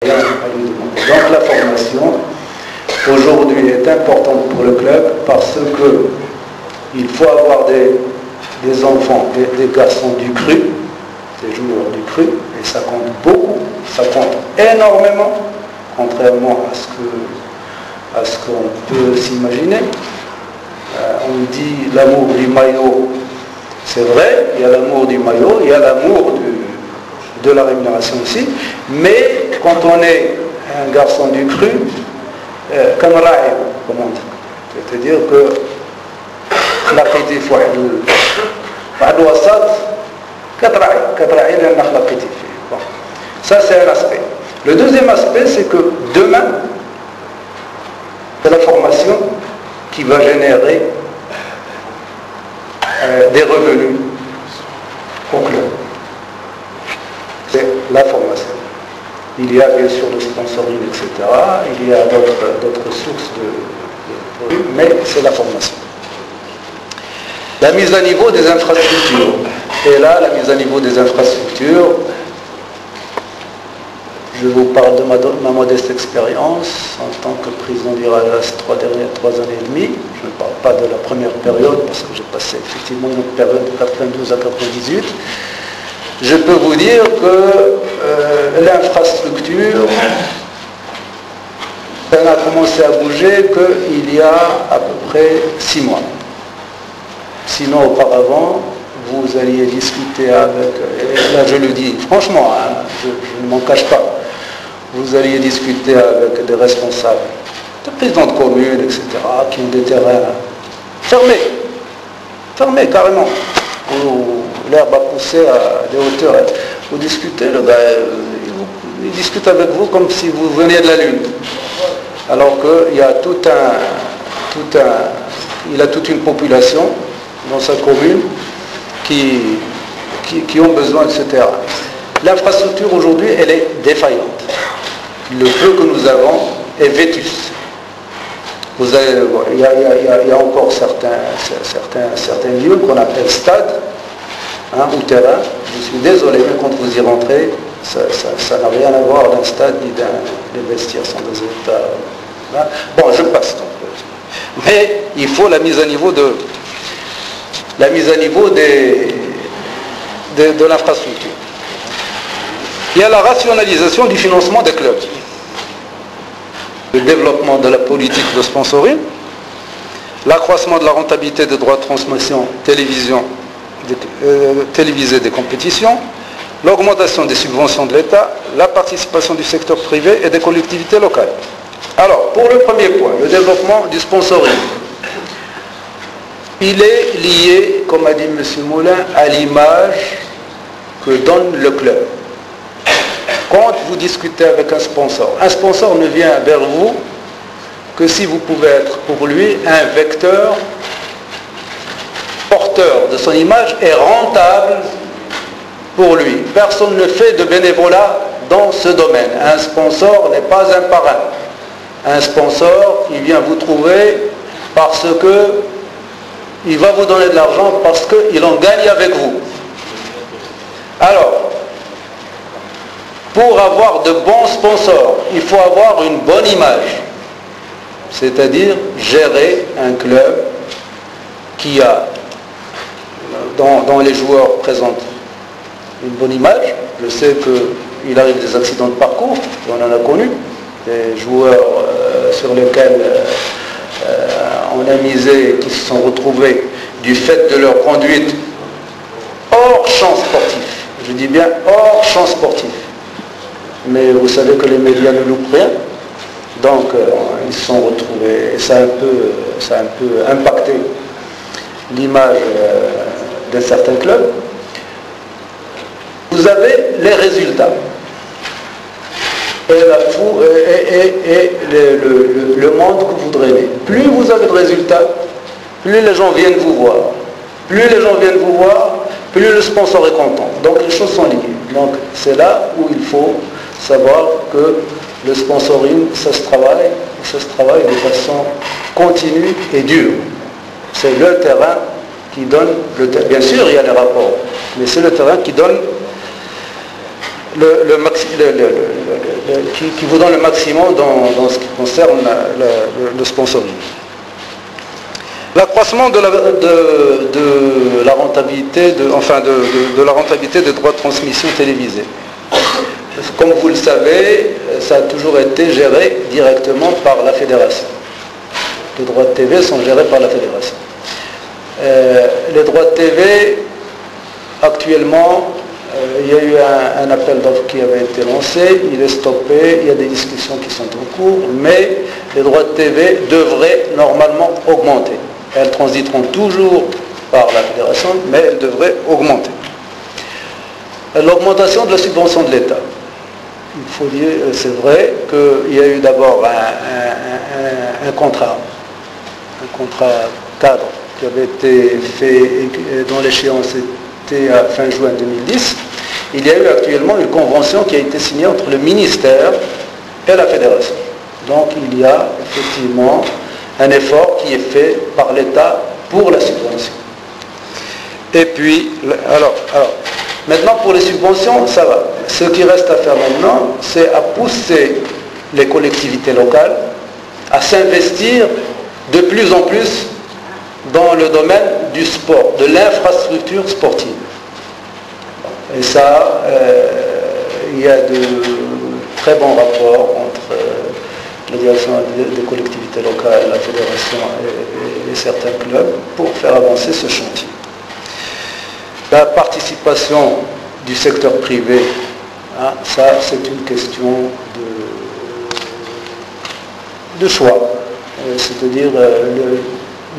rien à lui demander. Donc la formation aujourd'hui est importante pour le club parce que il faut avoir des enfants, des garçons du cru, des joueurs du cru, et ça compte beaucoup, ça compte énormément, contrairement à ce qu'on peut s'imaginer. On dit l'amour du maillot, c'est vrai, il y a l'amour du maillot, il y a l'amour de la rémunération aussi, mais quand on est un garçon du cru, comme raïb, comme on dit, c'est-à-dire que ça c'est un aspect. Le deuxième aspect, c'est que demain, c'est la formation qui va générer des revenus au club. C'est la formation. Il y a bien sûr le sponsoring, etc. Il y a d'autres sources de revenus, mais c'est la formation. La mise à niveau des infrastructures. Et là, la mise à niveau des infrastructures, je vous parle de ma modeste expérience en tant que président du RALAS 3 années et demie. Je ne parle pas de la première période parce que j'ai passé effectivement une période de 92 à 98. Je peux vous dire que l'infrastructure, ça n'a commencé à bouger qu'il y a à peu près 6 mois. Sinon, auparavant, vous alliez discuter avec, et là je le dis franchement, hein, je ne m'en cache pas, vous alliez discuter avec des responsables, des présidents de communes, etc., qui ont des terrains fermés carrément, où l'herbe a poussé à des hauteurs. Vous discutez, le gars, il discute avec vous comme si vous veniez de la Lune. Alors qu'il y a il a toute une population dans sa commune qui ont besoin de ce terrain. L'infrastructure aujourd'hui, elle est défaillante. Le peu que nous avons est vétuste. Il y a encore certains lieux qu'on appelle stades, hein, ou terrain. Je suis désolé, mais quand vous y rentrez, ça n'a rien à voir d'un stade ni des vestiaires sont des états. Hein. Bon, je passe donc. Mais il faut la mise à niveau de l'infrastructure. Il y a la rationalisation du financement des clubs. Le développement de la politique de sponsoring, l'accroissement de la rentabilité des droits de transmission télévisés des compétitions, l'augmentation des subventions de l'État, la participation du secteur privé et des collectivités locales. Alors, pour le premier point, le développement du sponsoring, il est lié, comme a dit M. Moulin, à l'image que donne le club. Quand vous discutez avec un sponsor ne vient vers vous que si vous pouvez être pour lui un vecteur porteur de son image et rentable pour lui. Personne ne fait de bénévolat dans ce domaine. Un sponsor n'est pas un parrain. Un sponsor, il vient vous trouver parce que il va vous donner de l'argent parce qu'il en gagne avec vous. Alors, pour avoir de bons sponsors, il faut avoir une bonne image. C'est-à-dire gérer un club qui a, dont les joueurs présentent une bonne image. Je sais qu'il arrive des accidents de parcours, on en a connu, des joueurs sur lesquels on a misé, qui se sont retrouvés du fait de leur conduite hors champ sportif. Je dis bien hors champ sportif. Mais vous savez que les médias ne loupent rien. Donc ils se sont retrouvés, et ça a un peu impacté l'image d'un certain club. Vous avez les résultats. Et le monde que vous drainez. Plus vous avez de résultats, plus les gens viennent vous voir. Plus les gens viennent vous voir, plus le sponsor est content. Donc les choses sont liées. Donc c'est là où il faut savoir que le sponsoring, ça se travaille de façon continue et dure. C'est le terrain qui donne, bien sûr il y a les rapports, mais c'est le terrain qui donne qui vous donne le maximum dans ce qui concerne le sponsoring. L'accroissement de la rentabilité, de la rentabilité des droits de transmission télévisés. Comme vous le savez, ça a toujours été géré directement par la fédération. Les droits de TV sont gérés par la fédération. Les droits de TV, actuellement, il y a eu un appel d'offres qui avait été lancé, il est stoppé, il y a des discussions qui sont en cours, mais les droits de TV devraient normalement augmenter. Elles transiteront toujours par la fédération, mais elles devraient augmenter. L'augmentation de la subvention de l'État. Il faut dire, c'est vrai qu'il y a eu d'abord un contrat cadre qui avait été fait, dont l'échéance était à fin juin 2010. Il y a eu actuellement une convention qui a été signée entre le ministère et la fédération. Donc il y a effectivement un effort qui est fait par l'État pour la subvention. Et puis, alors, maintenant pour les subventions, ça va. Ce qui reste à faire maintenant, c'est à pousser les collectivités locales à s'investir de plus en plus dans le domaine du sport, de l'infrastructure sportive. Et ça, il y a de très bons rapports entre la direction des collectivités locales, la fédération et certains clubs pour faire avancer ce chantier. La participation du secteur privé, hein, ça c'est une question de choix. C'est-à-dire,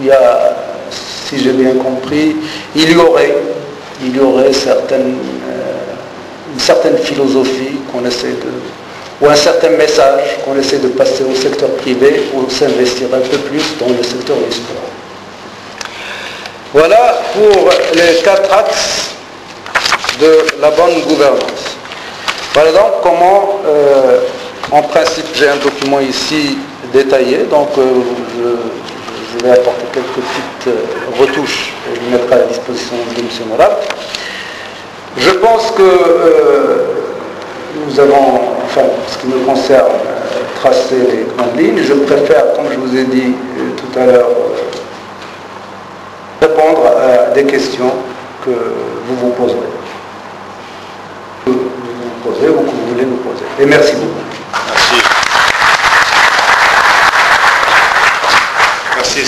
il y a, si j'ai bien compris, il y aurait une certaine philosophie qu'on essaie ou un certain message qu'on essaie de passer au secteur privé pour s'investir un peu plus dans le secteur du sport. Voilà pour les 4 axes de la bonne gouvernance. Voilà donc comment, en principe, j'ai un document ici détaillé, donc je vais apporter quelques petites retouches et je mettrai à la disposition de M. Morab. Je pense que nous avons, enfin, ce qui me concerne, tracé les grandes lignes. Je préfère, comme je vous ai dit tout à l'heure, répondre à des questions que vous vous poserez. Que vous vous posez ou que vous voulez nous poser. Et merci beaucoup. Merci. Merci,